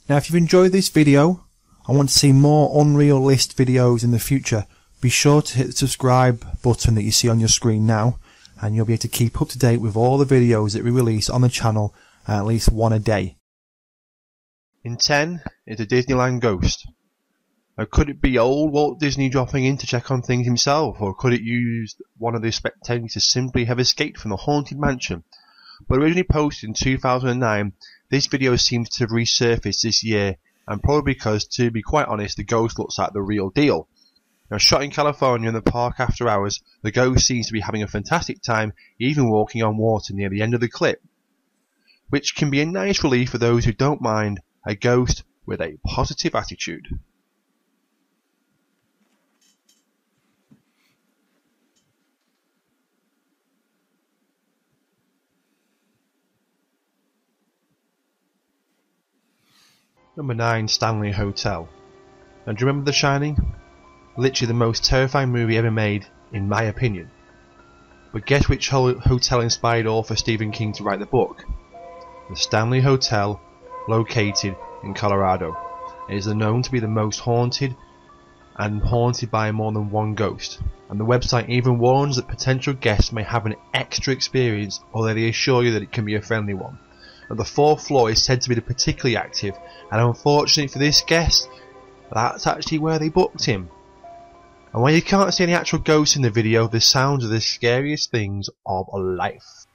Now if you've enjoyed this video and want to see more Unreal List videos in the future, be sure to hit the subscribe button that you see on your screen now, and you'll be able to keep up to date with all the videos that we release on the channel, at least one a day. In 10 is the Disneyland Ghost. Now, could it be old Walt Disney dropping in to check on things himself, or could it use one of the spectators to simply have escaped from the haunted mansion? But originally posted in 2009, this video seems to have resurfaced this year, and probably because, to be quite honest, the ghost looks like the real deal. Now, shot in California in the park after hours, the ghost seems to be having a fantastic time, even walking on water near the end of the clip, which can be a nice relief for those who don't mind a ghost with a positive attitude. Number 9, Stanley Hotel. Now, do you remember The Shining? Literally the most terrifying movie ever made, in my opinion. But guess which hotel inspired author Stephen King to write the book? The Stanley Hotel, located in Colorado. It is known to be the most haunted, and haunted by more than one ghost. And the website even warns that potential guests may have an extra experience, although they assure you that it can be a friendly one. Now, the 4th floor is said to be the particularly active, and unfortunately for this guest, that's actually where they booked him. And while you can't see any actual ghosts in the video, the sounds are the scariest things of life.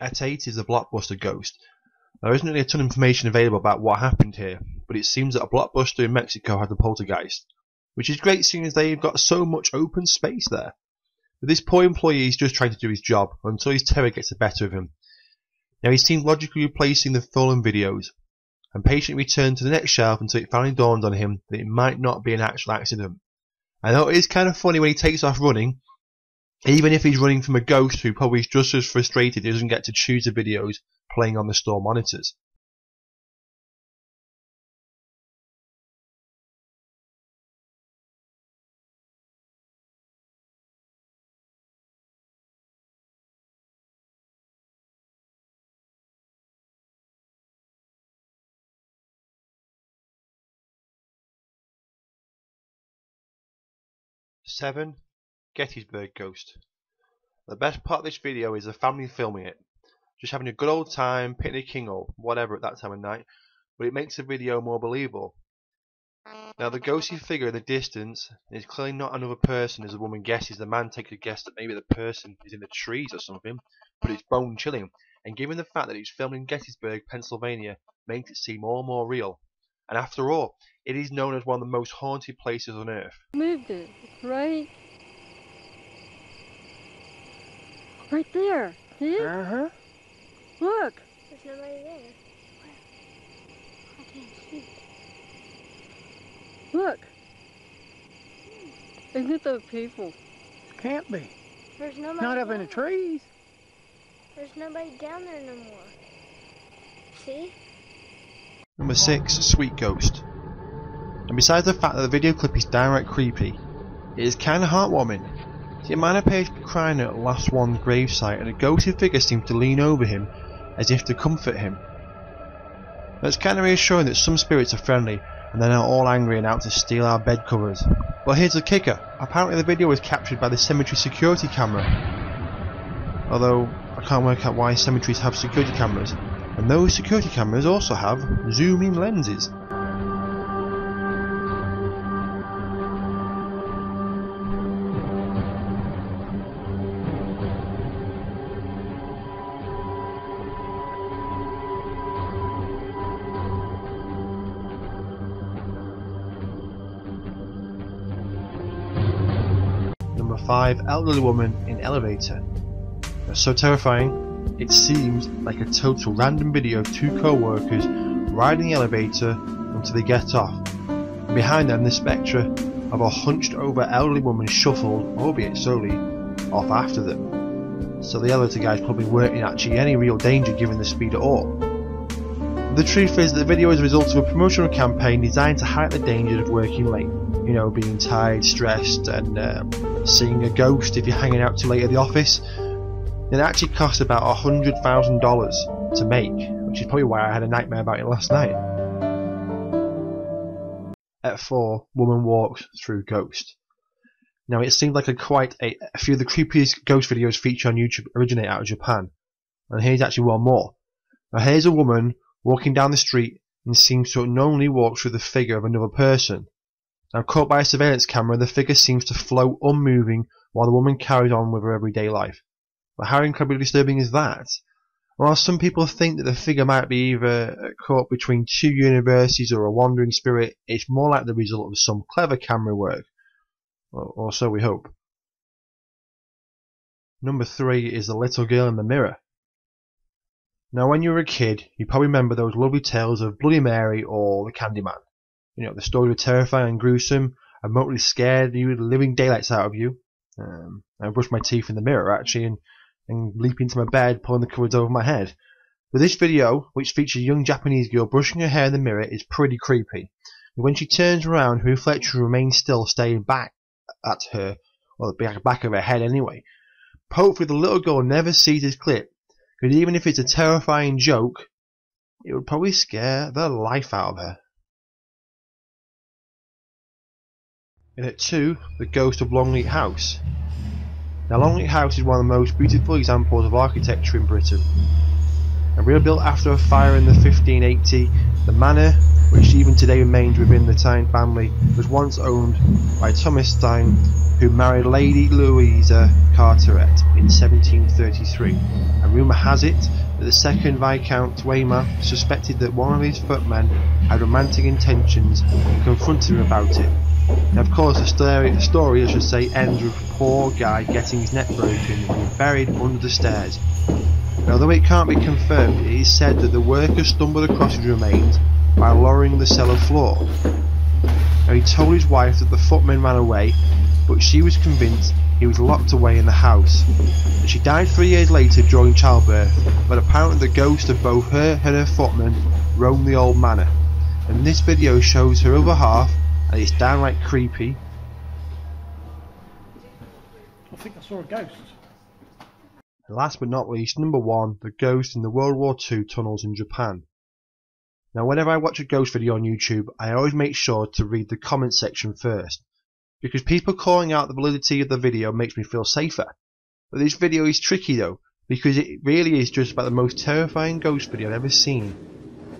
At 8 is the Blockbuster Ghost. There isn't really a ton of information available about what happened here, but it seems that a Blockbuster in Mexico had a poltergeist, which is great seeing as they've got so much open space there. But this poor employee is just trying to do his job until his terror gets the better of him. Now he seems logically replacing the fallen videos, and patiently returned to the next shelf until it finally dawned on him that it might not be an actual accident. I know it is kind of funny when he takes off running, even if he's running from a ghost who probably is just as frustrated he doesn't get to choose the videos playing on the store monitors. Seven, Gettysburg Ghost. The best part of this video is the family filming it, just having a good old time, picnicking or whatever at that time of night, but it makes the video more believable. Now the ghostly figure in the distance is clearly not another person, as the woman guesses. The man takes a guess that maybe the person is in the trees or something, but it's bone chilling, and given the fact that it's filmed in Gettysburg, Pennsylvania, makes it seem all more real. And after all, it is known as one of the most haunted places on earth. Moved it, right? Right there. See it? Uh-huh. Look. There's nobody there. I can't see. Look. Isn't it the people? Can't be. There's nobody. Not up in the trees. There's nobody down there no more. See? Number 6, Sweet Ghost. And besides the fact that the video clip is downright creepy, it is kinda heartwarming. See, a man appears to be crying at the last one's gravesite, and a ghostly figure seems to lean over him as if to comfort him. Now, it's kinda reassuring that some spirits are friendly and they're not all angry and out to steal our bed covers. But here's the kicker: apparently the video was captured by the cemetery security camera. Although I can't work out why cemeteries have security cameras, and those security cameras also have zoom-in lenses. 5 elderly women in elevator. They're so terrifying, it seems like a total random video of 2 co-workers riding the elevator until they get off. And behind them the spectre of a hunched over elderly woman shuffled, albeit slowly, off after them. So the elevator guys probably weren't in actually any real danger given the speed at all. The truth is that the video is a result of a promotional campaign designed to highlight the dangers of working late. You know, being tired, stressed, and seeing a ghost if you're hanging out too late at the office. It actually cost about $100,000 to make, which is probably why I had a nightmare about it last night. At 4, woman walks through ghost. Now it seems like a few of the creepiest ghost videos featured on YouTube originate out of Japan. And here's actually one more. Now here's a woman walking down the street and seems to unknowingly walk through the figure of another person. Now caught by a surveillance camera, the figure seems to float unmoving while the woman carries on with her everyday life. But how incredibly disturbing is that? While some people think that the figure might be either caught between 2 universes or a wandering spirit, it's more like the result of some clever camera work. Or so we hope. Number 3 is the little girl in the mirror. Now when you were a kid, you probably remember those lovely tales of Bloody Mary or the Candyman. You know, the stories were terrifying and gruesome, and remotely scared you the living daylights out of you. I brushed my teeth in the mirror actually and leap into my bed, pulling the covers over my head. But this video, which features a young Japanese girl brushing her hair in the mirror, is pretty creepy. And when she turns around, her reflection remains still, staring back at her, or the back of her head anyway. Hopefully the little girl never sees this clip, because even if it's a terrifying joke, it would probably scare the life out of her. And at 2, the ghost of Longley House. Now Longley House is one of the most beautiful examples of architecture in Britain. And rebuilt after a fire in the 1580, the manor, which even today remains within the Tyne family, was once owned by Thomas Stein, who married Lady Louisa Carteret in 1733. And rumour has it that the second Viscount Weymouth suspected that one of his footmen had romantic intentions and confronted him about it. Now, of course, the story, I should say, ends with a poor guy getting his neck broken and being buried under the stairs. Now, although it can't be confirmed, it is said that the worker stumbled across his remains by lowering the cellar floor. Now, he told his wife that the footman ran away, but she was convinced he was locked away in the house. And she died 3 years later during childbirth, but apparently the ghost of both her and her footman roamed the old manor. And this video shows her other half, and it's downright creepy. I think I saw a ghost. And last but not least, number 1, the ghost in the World War II tunnels in Japan. Now whenever I watch a ghost video on YouTube, I always make sure to read the comment section first, because people calling out the validity of the video makes me feel safer. But this video is tricky though, because it really is just about the most terrifying ghost video I've ever seen,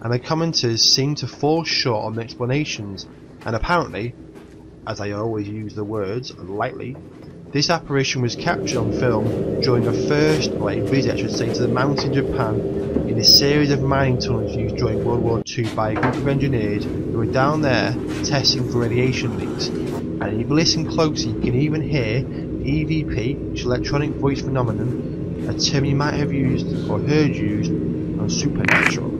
and the commenters seem to fall short on the explanations. And apparently, as I always use the words lightly, this apparition was captured on film during a visit, I should say, to the mountains in Japan in a series of mining tunnels used during World War II by a group of engineers who were down there testing for radiation leaks. And if you listen closely, you can even hear EVP, which is electronic voice phenomenon, a term you might have used or heard used on Supernatural.